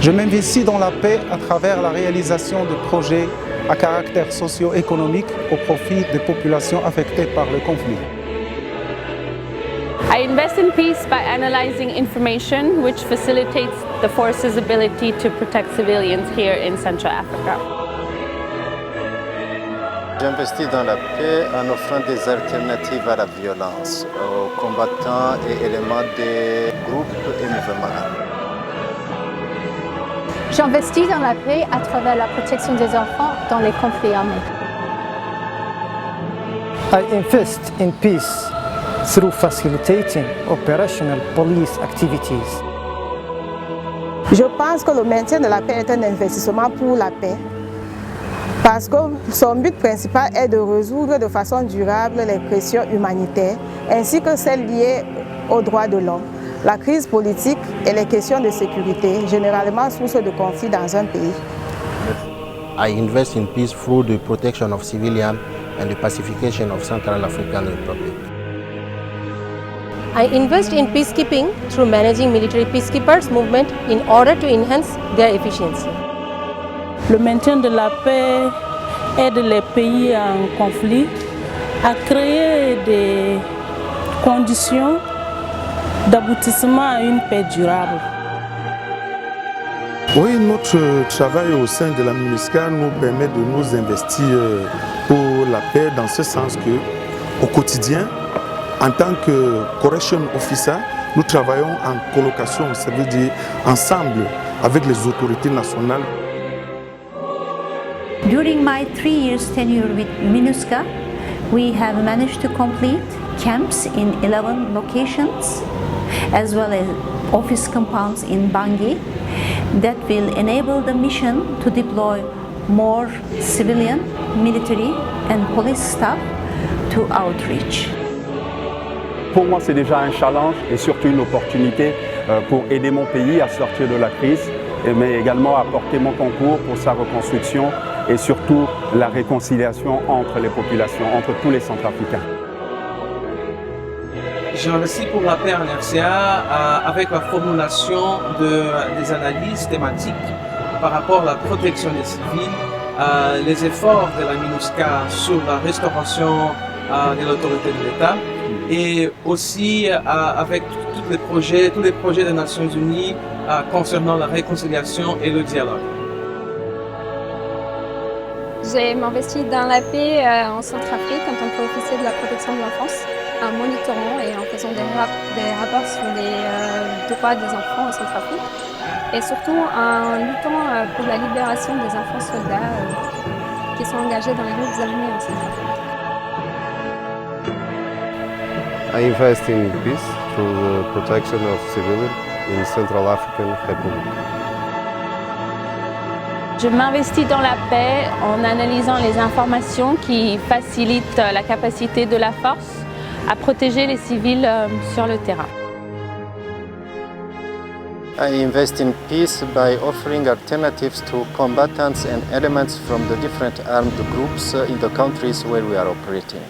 Je m'investis dans la paix à travers la réalisation de projets à caractère socio-économique au profit des populations affectées par le conflit. I invest in peace by analyzing information which facilitates the force's ability to protect civilians here in Central Africa. J'investis dans la paix en offrant des alternatives à la violence, aux combattants et éléments des groupes et mouvements armés. J'investis dans la paix à travers la protection des enfants dans les conflits armés. I invest in peace through facilitating operational police activities. Je pense que le maintien de la paix est un investissement pour la paix, parce que son but principal est de résoudre de façon durable les questions humanitaires ainsi que celles liées aux droits de l'homme, la crise politique et les questions de sécurité, généralement source de conflits dans un pays. I invest in peace through the protection of civilians and the pacification of Central African Republic. I invest in peacekeeping through managing military peacekeepers movement in order to enhance their efficiency. Le maintien de la paix aide les pays en conflit à créer des conditions d'aboutissement à une paix durable. Oui, notre travail au sein de la MINUSCA nous permet de nous investir pour la paix dans ce sens que, au quotidien, en tant que correction officer, nous travaillons en colocation, ça veut dire ensemble avec les autorités nationales. During my 3 years tenure with MINUSCA, we have managed to complete camps in 11 locations, as well as office compounds in Bangui, that will enable the mission to deploy more civilian, military and police staff to outreach. Pour moi, c'est déjà un challenge et surtout une opportunité pour aider mon pays à sortir de la crise, mais également apporter mon concours pour sa reconstruction et surtout la réconciliation entre les populations, entre tous les Centrafricains. J'ai investi pour la paix en RCA avec la formulation des analyses thématiques par rapport à la protection des civils, les efforts de la MINUSCA sur la restauration de l'autorité de l'État et aussi avec tous les projets des Nations Unies concernant la réconciliation et le dialogue. J'ai investi dans la paix en Centrafrique en tant qu'officier de la protection de l'enfance, en monitorant et en faisant des rapports sur les droits des enfants en Centrafrique et surtout en luttant pour la libération des enfants soldats qui sont engagés dans les groupes armés en Centrafrique. I invest in peace through the protection of civilians in Central African Republic. Je m'investis dans la paix en analysant les informations qui facilitent la capacité de la force à protéger les civils sur le terrain. I invest in peace by offering alternatives to combatants and elements from the different armed groups in the countries where we are operating.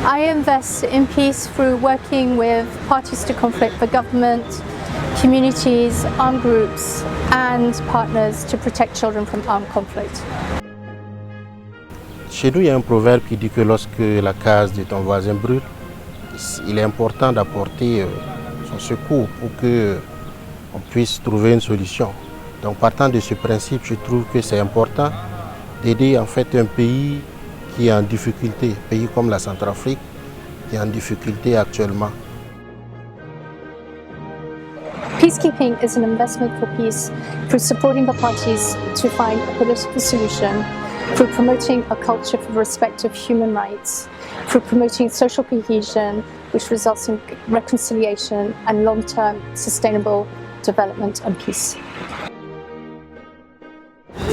I invest in peace through working with parties to conflict, the government, communities, armed groups and partners to protect children from armed conflict. Chez nous, il y a un proverbe qui dit que lorsque la case de ton voisin brûle, il est important d'apporter son secours pour qu'on puisse trouver une solution. Donc partant de ce principe, je trouve que c'est important d'aider en fait un pays qui est en difficulté, un pays comme la Centrafrique qui est en difficulté actuellement. Peacekeeping is an investment for peace through supporting the parties to find a political solution, through promoting a culture for respect of human rights, through promoting social cohesion, which results in reconciliation and long-term sustainable development and peace.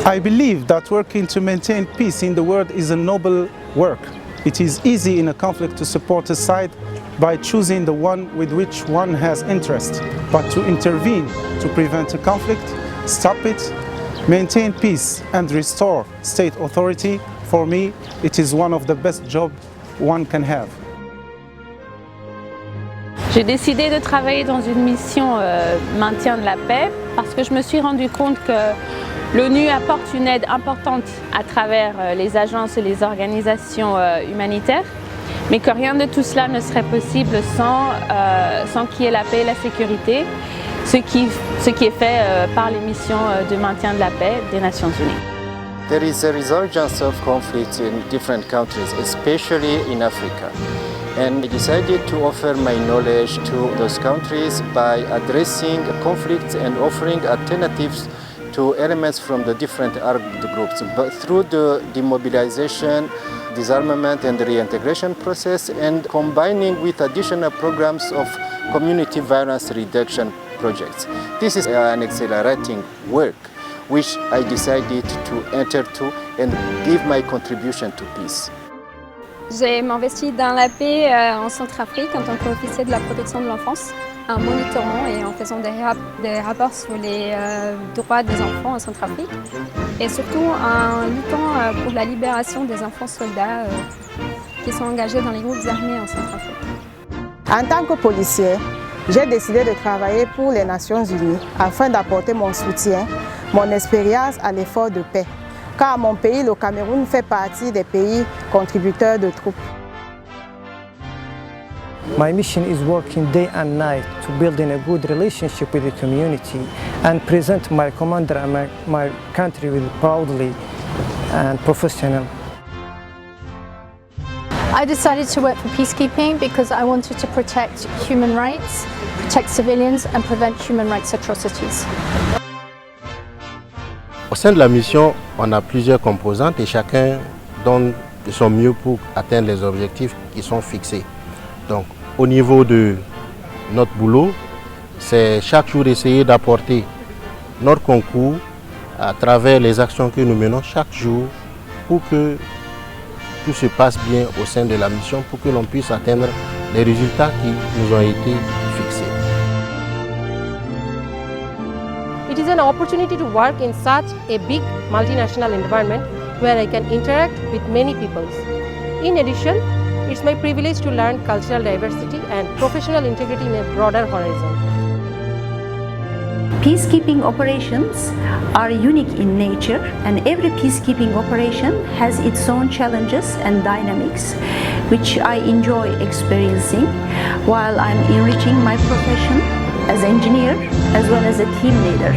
I believe that working to maintain peace in the world is a noble work. It is easy in a conflict to support a side by choosing the one with which one has interest, but to intervene to prevent a conflict, stop it, maintain peace and restore state authority, for me, it is one of the best jobs one can have. J'ai décidé de travailler dans une mission maintien de la paix parce que je me suis rendu compte que l'ONU apporte une aide importante à travers les agences et les organisations humanitaires, mais que rien de tout cela ne serait possible sans qu'il y ait la paix et la sécurité, ce qui est fait par les missions de maintien de la paix des Nations Unies. There is a resurgence of conflicts in different countries, especially in Africa. And I decided to offer my knowledge to those countries by addressing conflicts and offering alternatives to elements from the different armed groups, but through the demobilization, disarmament and reintegration process, and combining with additional programs of community violence reduction projects. This is an accelerating work which I decided to enter to and give my contribution to peace. J'ai m'investi dans la paix en Centrafrique en tant qu'officier de la protection de l'enfance, en monitorant et en faisant des rapports sur les droits des enfants en Centrafrique et surtout en luttant pour la libération des enfants soldats qui sont engagés dans les groupes armés en Centrafrique. En tant que policier, j'ai décidé de travailler pour les Nations Unies afin d'apporter mon soutien, mon expérience à l'effort de paix. Car mon pays, le Cameroun, fait partie des pays contributeurs de troupes. My mission is working day and night to build a good relationship with the community and present my commander and my country with proudly and professional. I decided to work for peacekeeping because I wanted to protect human rights, protect civilians and prevent human rights atrocities. Au sein de la mission, on a plusieurs composantes et chacun donne de son mieux pour atteindre les objectifs qui sont fixés. Donc, au niveau de notre boulot, c'est chaque jour essayer d'apporter notre concours à travers les actions que nous menons chaque jour pour que tout se passe bien au sein de la mission, pour que l'on puisse atteindre les résultats qui nous ont été fixés. It is an opportunity to work in such a big multinational environment where I can interact with many peoples. In addition, it's my privilege to learn cultural diversity and professional integrity in a broader horizon. Peacekeeping operations are unique in nature, and every peacekeeping operation has its own challenges and dynamics, which I enjoy experiencing while I'm enriching my profession as an engineer as well as a team leader.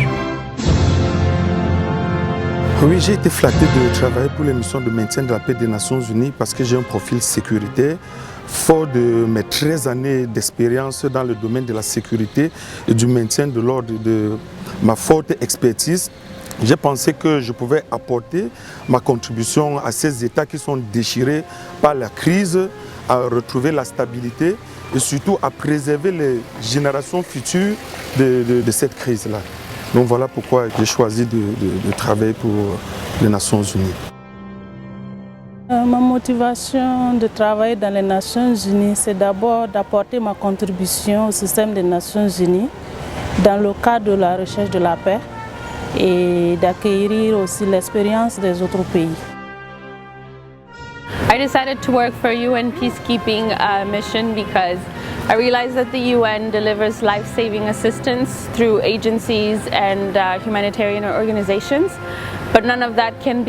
Oui, j'ai été flatté de travailler pour les missions de maintien de la paix des Nations Unies parce que j'ai un profil sécuritaire. Fort de mes 13 années d'expérience dans le domaine de la sécurité et du maintien de l'ordre, de ma forte expertise, j'ai pensé que je pouvais apporter ma contribution à ces États qui sont déchirés par la crise, à retrouver la stabilité et surtout à préserver les générations futures de cette crise-là. Donc voilà pourquoi j'ai choisi de travailler pour les Nations Unies. Ma motivation de travailler dans les Nations Unies, c'est d'abord d'apporter ma contribution au système des Nations Unies dans le cadre de la recherche de la paix et d'acquérir aussi l'expérience des autres pays. I decided to work for UN peacekeeping mission because I realized that the UN delivers life-saving assistance through agencies and humanitarian organizations, but none of that can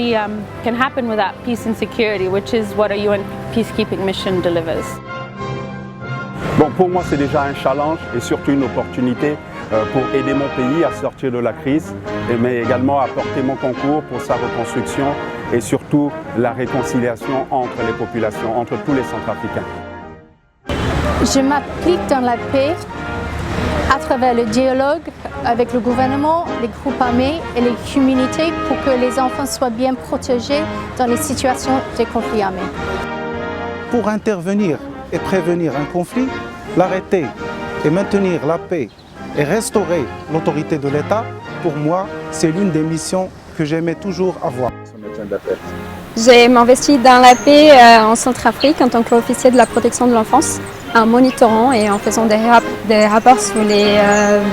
happen without peace and security, which is what a UN peacekeeping mission delivers. Bon, pour moi, c'est déjà un challenge et surtout une opportunité pour aider mon pays à sortir de la crise, mais également apporter mon concours pour sa reconstruction et surtout la réconciliation entre les populations, entre tous les Centrafricains. Je m'applique dans la paix à travers le dialogue avec le gouvernement, les groupes armés et les communautés pour que les enfants soient bien protégés dans les situations de conflits armés. Pour intervenir et prévenir un conflit, l'arrêter et maintenir la paix et restaurer l'autorité de l'État, pour moi, c'est l'une des missions que j'aimais toujours avoir. J'ai m'investi dans la paix en Centrafrique en tant qu'officier de la protection de l'enfance, en monitorant et en faisant des rapports sur les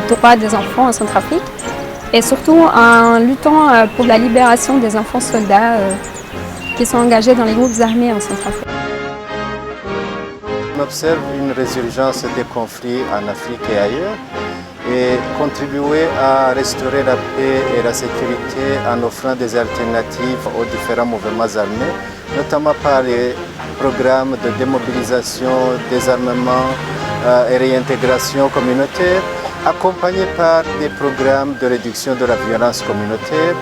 droits des enfants en Centrafrique et surtout en luttant pour la libération des enfants soldats qui sont engagés dans les groupes armés en Centrafrique. On observe une résurgence des conflits en Afrique et ailleurs et contribuer à restaurer la paix et la sécurité en offrant des alternatives aux différents mouvements armés, notamment par les programmes de démobilisation, désarmement et réintégration communautaire, accompagnés par des programmes de réduction de la violence communautaire,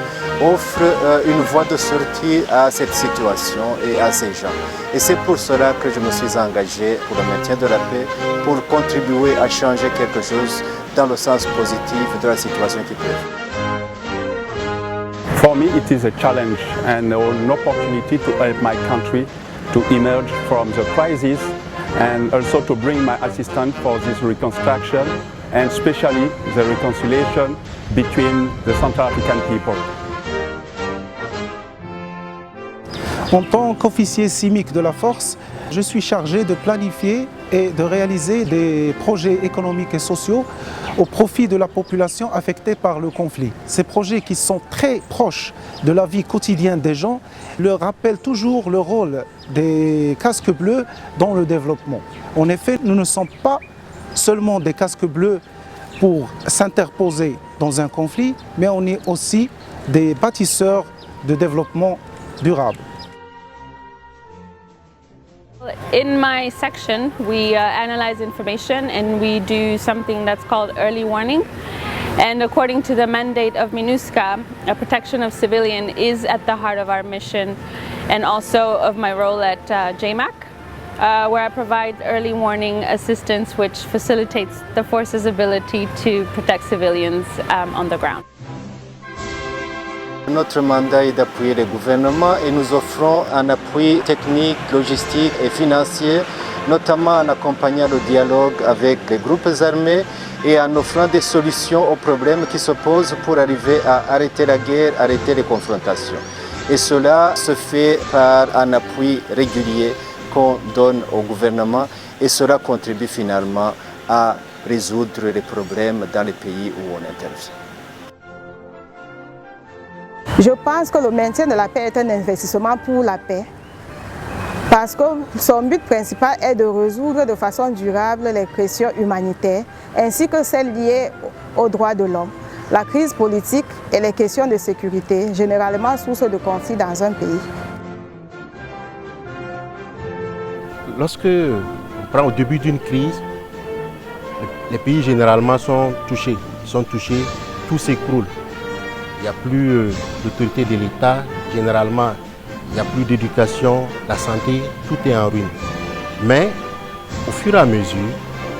offre une voie de sortie à cette situation et à ces gens. Et c'est pour cela que je me suis engagé pour le maintien de la paix, pour contribuer à changer quelque chose dans le sens positif de la situation qui prévaut. For me, it is a challenge and an opportunity to help my country to emerge from the crisis and also to bring my assistance for this reconstruction and especially the reconciliation between the Central African people. En tant qu'officier CIMIC de la force, je suis chargé de planifier et de réaliser des projets économiques et sociaux au profit de la population affectée par le conflit. Ces projets qui sont très proches de la vie quotidienne des gens leur rappellent toujours le rôle des casques bleus dans le développement. En effet, nous ne sommes pas seulement des casques bleus pour s'interposer dans un conflit, mais on est aussi des bâtisseurs de développement durable. In my section, we analyze information and we do something that's called early warning. And according to the mandate of MINUSCA, protection of civilian is at the heart of our mission and also of my role at JMAC, where I provide early warning assistance which facilitates the force's ability to protect civilians on the ground. Notre mandat est d'appuyer les gouvernements et nous offrons un appui technique, logistique et financier, notamment en accompagnant le dialogue avec les groupes armés et en offrant des solutions aux problèmes qui se posent pour arriver à arrêter la guerre, arrêter les confrontations. Et cela se fait par un appui régulier qu'on donne au gouvernement et cela contribue finalement à résoudre les problèmes dans les pays où on intervient. Je pense que le maintien de la paix est un investissement pour la paix parce que son but principal est de résoudre de façon durable les questions humanitaires ainsi que celles liées aux droits de l'homme, la crise politique et les questions de sécurité, généralement source de conflits dans un pays. Lorsque on prend au début d'une crise, les pays généralement sont touchés, tout s'écroule. Il n'y a plus d'autorité de l'État, généralement il n'y a plus d'éducation, la santé, tout est en ruine. Mais au fur et à mesure,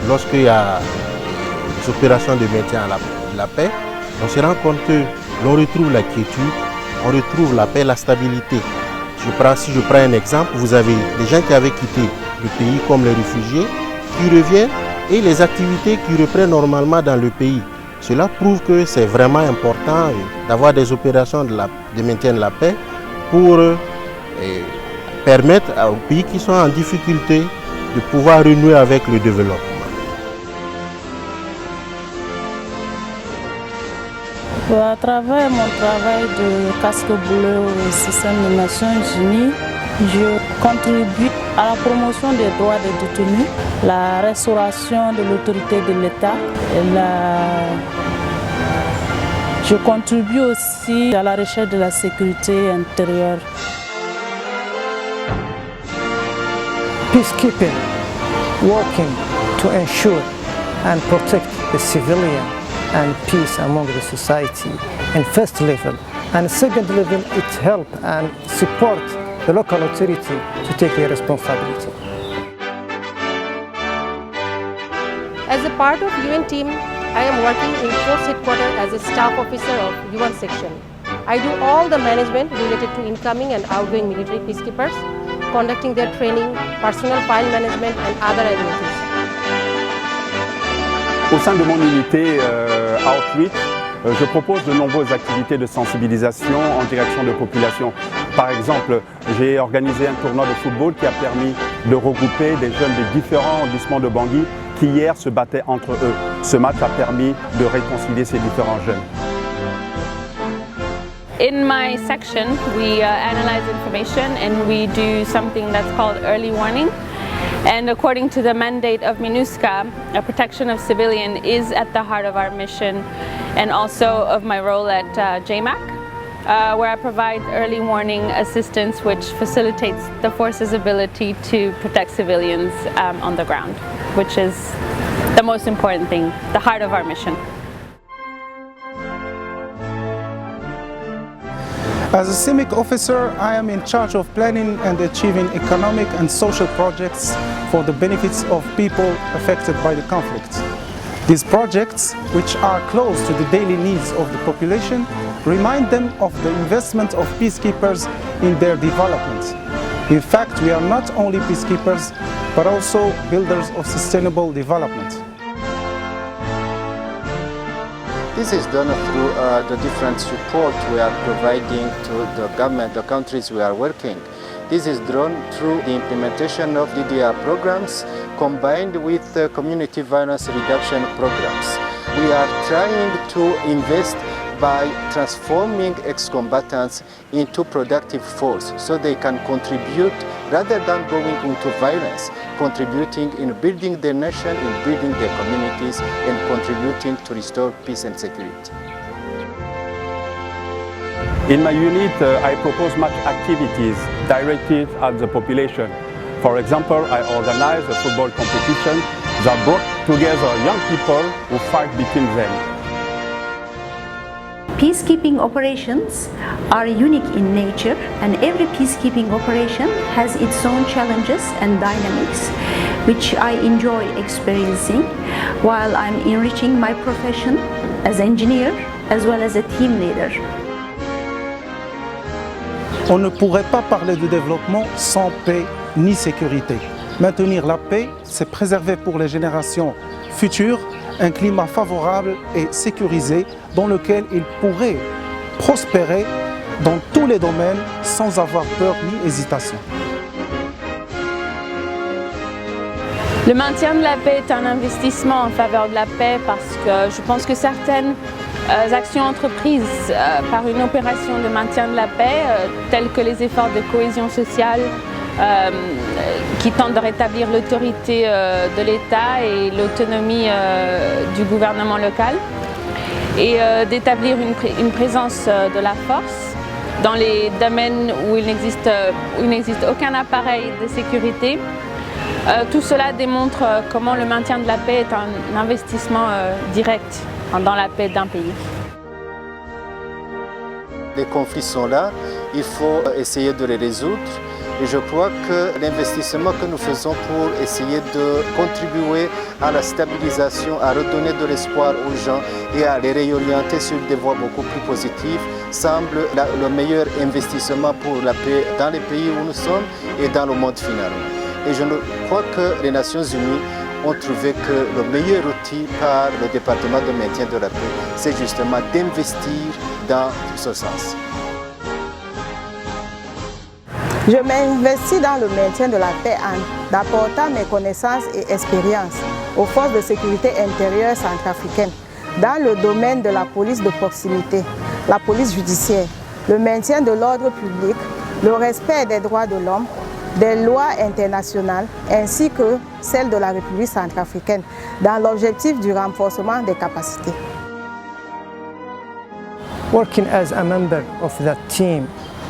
lorsqu'il y a des opérations de maintien à la paix, on se rend compte que l'on retrouve la quiétude, on retrouve la paix, la stabilité. Si je prends un exemple, vous avez des gens qui avaient quitté le pays comme les réfugiés, qui reviennent et les activités qui reprennent normalement dans le pays. Cela prouve que c'est vraiment important d'avoir des opérations de maintien de la paix pour permettre aux pays qui sont en difficulté de pouvoir renouer avec le développement. À travers mon travail de casque bleu au système des Nations Unies, je contribue à la promotion des droits des détenus, la restauration de l'autorité de l'État et je contribue aussi à la recherche de la sécurité intérieure. Peacekeeping, working to ensure and protect the civilian and peace among the society in first level, and second level it help and support the local authority to take their responsibility. As a part of UN team, I am working in Force Headquarters as a staff officer of UN section. I do all the management related to incoming and outgoing military peacekeepers, conducting their training, personal file management and other activities. Au sein de mon unité Outreach, je propose de nombreuses activités de sensibilisation en direction de populations. Par exemple, j'ai organisé un tournoi de football qui a permis de regrouper des jeunes de différents arrondissements de Bangui qui hier se battaient entre eux. Ce match a permis de réconcilier ces différents jeunes. In my section, we analyze information and we do something that's called early warning. And according to the mandate of MINUSCA, protection of civilians is at the heart of our mission and also of my role at JMAC, where I provide early warning assistance which facilitates the force's ability to protect civilians on the ground, which is the most important thing, the heart of our mission. As a CIMIC officer, I am in charge of planning and achieving economic and social projects for the benefits of people affected by the conflict. These projects, which are close to the daily needs of the population, remind them of the investment of peacekeepers in their development. In fact, we are not only peacekeepers, but also builders of sustainable development. This is done through the different support we are providing to the government, the countries we are working. This is done through the implementation of DDR programs combined with community violence reduction programs. We are trying to invest by transforming ex-combatants into productive force so they can contribute rather than going into violence, contributing in building their nation, in building their communities, and contributing to restore peace and security. In my unit, I propose much activities directed at the population. For example, I organize a football competition that brought together young people who fight between them. Peacekeeping operations are unique in nature, and every peacekeeping operation has its own challenges and dynamics, which I enjoy experiencing while I'm enriching my profession as engineer as well as a team leader. On ne pourrait pas parler de développement sans paix ni sécurité. Maintenir la paix, c'est préserver pour les générations futures un climat favorable et sécurisé dans lequel ils pourraient prospérer dans tous les domaines sans avoir peur ni hésitation. Le maintien de la paix est un investissement en faveur de la paix parce que je pense que certaines actions entreprises par une opération de maintien de la paix, telles que les efforts de cohésion sociale, qui tentent de rétablir l'autorité de l'État et l'autonomie du gouvernement local et d'établir une présence de la force dans les domaines où il n'existe aucun appareil de sécurité. Tout cela démontre comment le maintien de la paix est un investissement direct dans la paix d'un pays. Les conflits sont là, il faut essayer de les résoudre. Et je crois que l'investissement que nous faisons pour essayer de contribuer à la stabilisation, à redonner de l'espoir aux gens et à les réorienter sur des voies beaucoup plus positives semble le meilleur investissement pour la paix dans les pays où nous sommes et dans le monde finalement. Et je crois que les Nations Unies ont trouvé que le meilleur outil par le département de maintien de la paix, c'est justement d'investir dans ce sens. Je m'investis dans le maintien de la paix en apportant mes connaissances et expériences aux forces de sécurité intérieure centrafricaines dans le domaine de la police de proximité, la police judiciaire, le maintien de l'ordre public, le respect des droits de l'homme, des lois internationales ainsi que celles de la République centrafricaine dans l'objectif du renforcement des capacités. Working as a member of that team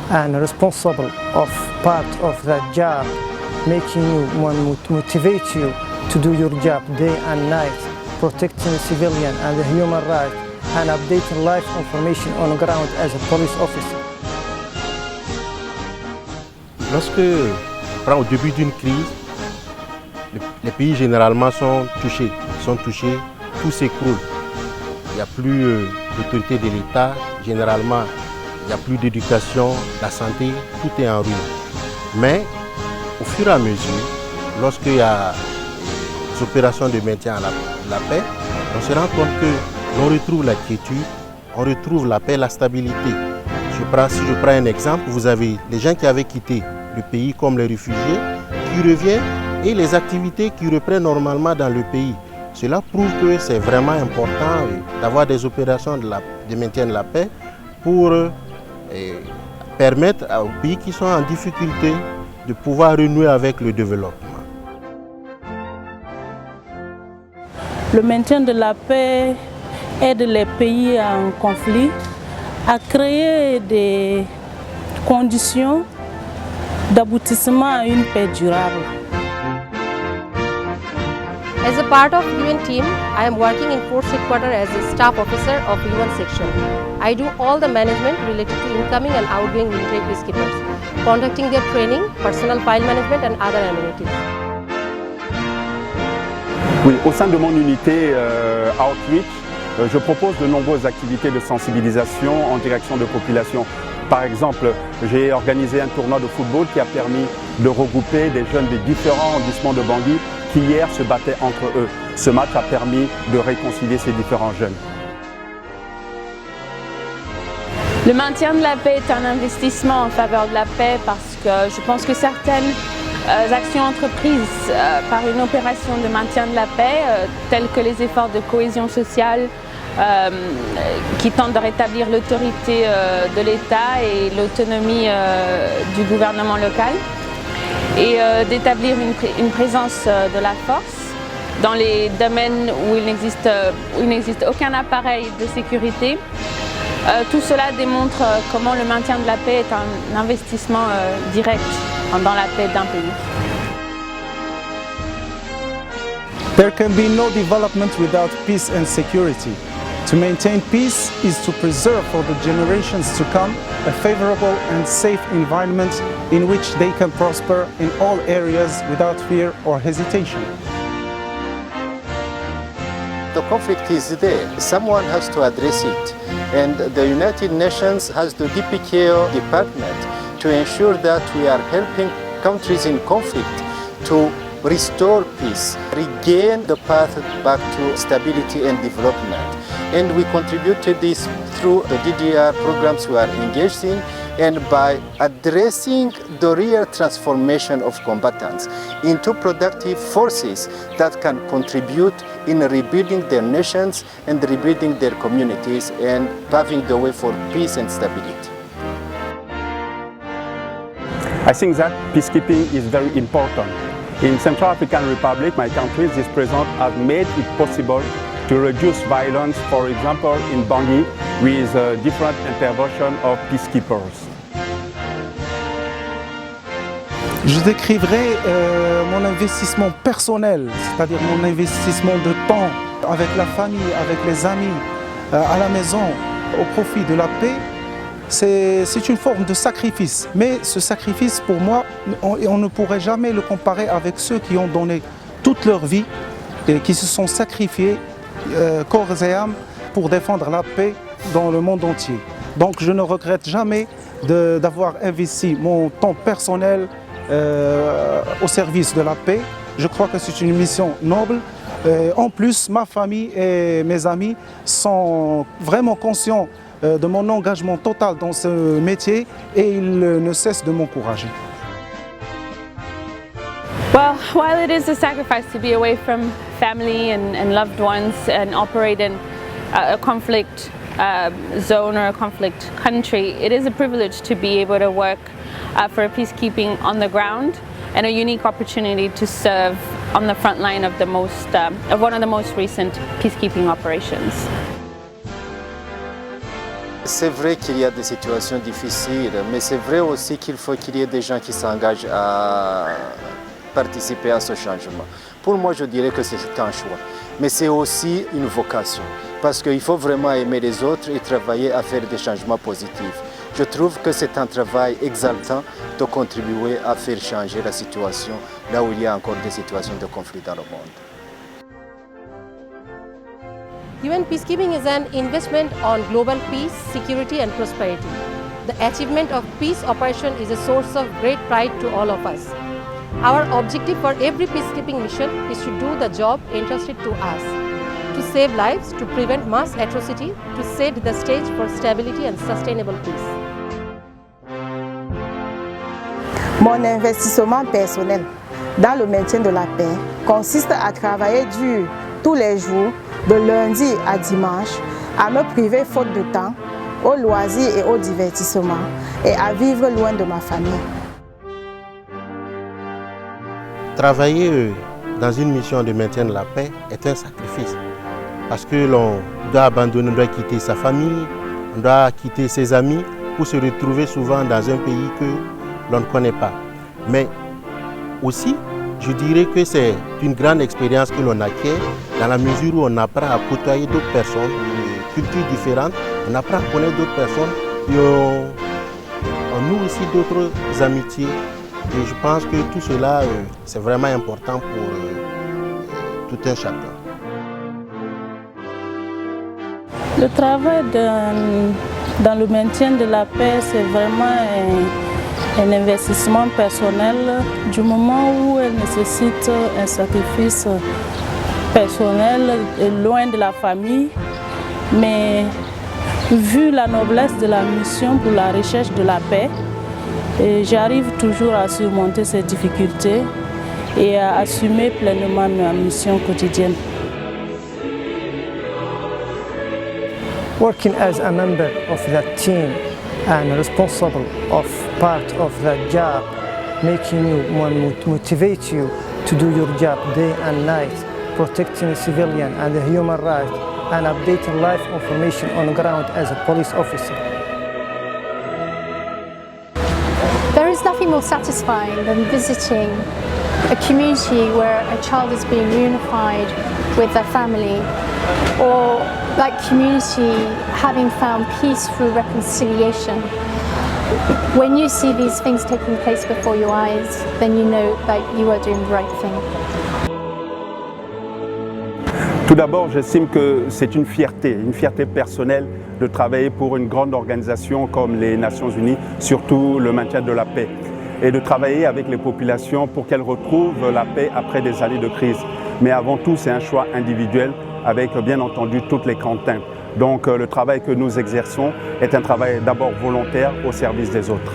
and responsible of part of that job, making you motivate you to do your job day and night, protecting civilian and the human rights and updating live information on the ground as a police officer. Lorsque on prend au début d'une crise, les pays généralement sont touchés, tout s'écroule. Il n'y a plus d'autorité de l'État, généralement il n'y a plus d'éducation, la santé, tout est en ruine. Mais au fur et à mesure, lorsqu'il y a des opérations de maintien à la paix, on se rend compte que l'on retrouve la quiétude, on retrouve la paix, la stabilité. Si je prends un exemple, vous avez les gens qui avaient quitté le pays comme les réfugiés, qui reviennent et les activités qui reprennent normalement dans le pays. Cela prouve que c'est vraiment important d'avoir des opérations de maintien de la paix pour permettre aux pays qui sont en difficulté de pouvoir renouer avec le développement. Le maintien de la paix aide les pays en conflit à créer des conditions d'aboutissement à une paix durable. As a part of UN team, I am working in Force Headquarters as a staff officer of UN section. I do all the management related to incoming and outgoing military peacekeepers, conducting their training, personal file management and other amenities. Oui, au sein de mon unité Outreach, je propose de nombreuses activités de sensibilisation en direction de populations. Par exemple, j'ai organisé un tournoi de football qui a permis de regrouper des jeunes des différents arrondissements de Bangui qui hier se battaient entre eux. Ce match a permis de réconcilier ces différents jeunes. Le maintien de la paix est un investissement en faveur de la paix parce que je pense que certaines actions entreprises par une opération de maintien de la paix, telles que les efforts de cohésion sociale, qui tentent de rétablir l'autorité de l'État et l'autonomie du gouvernement local et d'établir une présence de la force dans les domaines où il n'existe aucun appareil de sécurité. Tout cela démontre comment le maintien de la paix est un investissement direct dans la paix d'un pays. There can be no development without peace and security. To maintain peace is to preserve for the generations to come a favorable and safe environment in which they can prosper in all areas without fear or hesitation. The conflict is there. Someone has to address it. And the United Nations has the DPKO department to ensure that we are helping countries in conflict to restore peace, regain the path back to stability and development. And we contribute to this through the DDR programs we are engaged in and by addressing the real transformation of combatants into productive forces that can contribute in rebuilding their nations and rebuilding their communities and paving the way for peace and stability. I think that peacekeeping is very important. In Central African Republic, my country, this president has made it possible to reduce violence, for example, in Bangui, with different intervention of peacekeepers. Je décriverai mon investissement personnel, c'est-à-dire mon investissement de temps avec la famille, avec les amis, à la maison, au profit de la paix. C'est une forme de sacrifice, mais ce sacrifice pour moi, on ne pourrait jamais le comparer avec ceux qui ont donné toute leur vie et qui se sont sacrifiés corps et âme pour défendre la paix dans le monde entier. Donc je ne regrette jamais d'avoir investi mon temps personnel au service de la paix. Je crois que c'est une mission noble. En plus, ma famille et mes amis sont vraiment conscients de mon engagement total dans ce métier et ils ne cessent de m'encourager. Well, while it is a sacrifice to be away from family and loved ones and operate in a conflict zone or a conflict country, it is a privilege to be able to work for peacekeeping on the ground and a unique opportunity to serve on the front line of one of the most recent peacekeeping operations. C'est vrai qu'il y a des situations difficiles, mais c'est vrai aussi qu'il faut qu'il y ait des gens qui s'engagent à participer à ce changement. Pour moi, je dirais que c'est un choix, mais c'est aussi une vocation, parce qu'il faut vraiment aimer les autres et travailler à faire des changements positifs. Je trouve que c'est un travail exaltant de contribuer à faire changer la situation là où il y a encore des situations de conflit dans le monde. UN peacekeeping is an investment on global peace, security and prosperity. The achievement of peace operation is a source of great pride to all of us. Our objective for every peacekeeping mission is to do the job entrusted to us, to save lives, to prevent mass atrocity, to set the stage for stability and sustainable peace. Mon investissement personnel dans le maintien de la paix consiste à travailler dur tous les jours, de lundi à dimanche, à me priver faute de temps, aux loisirs et au divertissement, et à vivre loin de ma famille. Travailler dans une mission de maintien de la paix est un sacrifice. Parce que l'on doit abandonner, on doit quitter sa famille, on doit quitter ses amis pour se retrouver souvent dans un pays que l'on ne connaît pas. Mais aussi, je dirais que c'est une grande expérience que l'on acquiert dans la mesure où on apprend à côtoyer d'autres personnes de cultures différentes, on apprend à connaître d'autres personnes et on noue aussi d'autres amitiés. Et je pense que tout cela, c'est vraiment important pour tout un chacun. Le travail dans le maintien de la paix, c'est vraiment un investissement personnel du moment où elle nécessite un sacrifice personnel loin de la famille. Mais vu la noblesse de la mission pour la recherche de la paix, j'arrive toujours à surmonter ces difficultés et à assumer pleinement ma mission quotidienne. Working as a member of that team and responsible of part of that job, making you motivate you to do your job day and night, protecting civilian and the human rights and updating live information on the ground as a police officer. There is nothing more satisfying than visiting a community where a child is being reunified with their family, or that community having found peace through reconciliation. When you see these things taking place before your eyes, then you know that you are doing the right thing. Tout d'abord, j'estime que c'est une fierté personnelle de travailler pour une grande organisation comme les Nations Unies, surtout le maintien de la paix, et de travailler avec les populations pour qu'elles retrouvent la paix après des années de crise. Mais avant tout, c'est un choix individuel avec bien entendu toutes les contraintes. Donc le travail que nous exerçons est un travail d'abord volontaire au service des autres.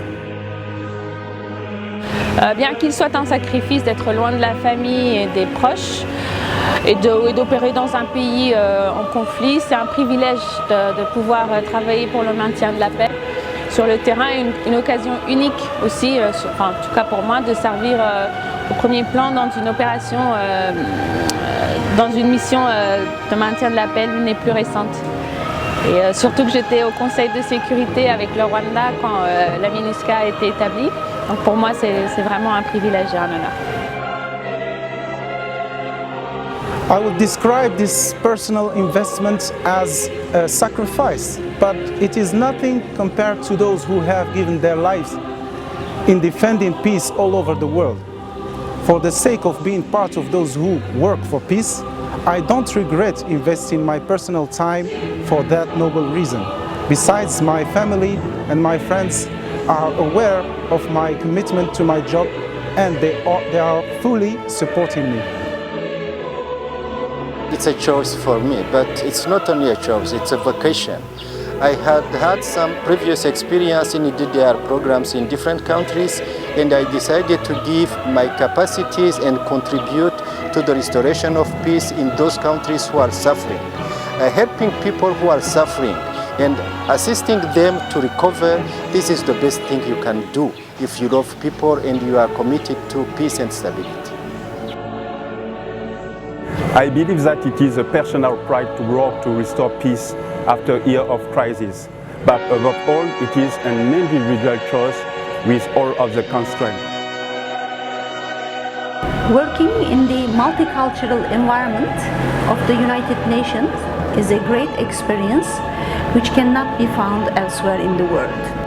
Bien qu'il soit un sacrifice d'être loin de la famille et des proches et d'opérer dans un pays en conflit, c'est un privilège de pouvoir travailler pour le maintien de la paix sur le terrain, une occasion unique aussi, en tout cas pour moi, de servir au premier plan dans une opération, dans une mission de maintien de la paix, l'une des plus récentes. Et surtout que j'étais au Conseil de sécurité avec le Rwanda quand la MINUSCA a été établie. Donc pour moi, c'est vraiment un privilège et un honneur. I would describe this personal investment as a sacrifice, but it is nothing compared to those who have given their lives in defending peace all over the world. For the sake of being part of those who work for peace, I don't regret investing my personal time for that noble reason. Besides, my family and my friends are aware of my commitment to my job and they are fully supporting me. It's a choice for me, but it's not only a choice, it's a vocation. I had some previous experience in DDR programs in different countries, and I decided to give my capacities and contribute to the restoration of peace in those countries who are suffering. Helping people who are suffering and assisting them to recover, this is the best thing you can do if you love people and you are committed to peace and stability. I believe that it is a personal pride to work to restore peace after a year of crisis. But above all, it is an individual choice with all of the constraints. Working in the multicultural environment of the United Nations is a great experience which cannot be found elsewhere in the world.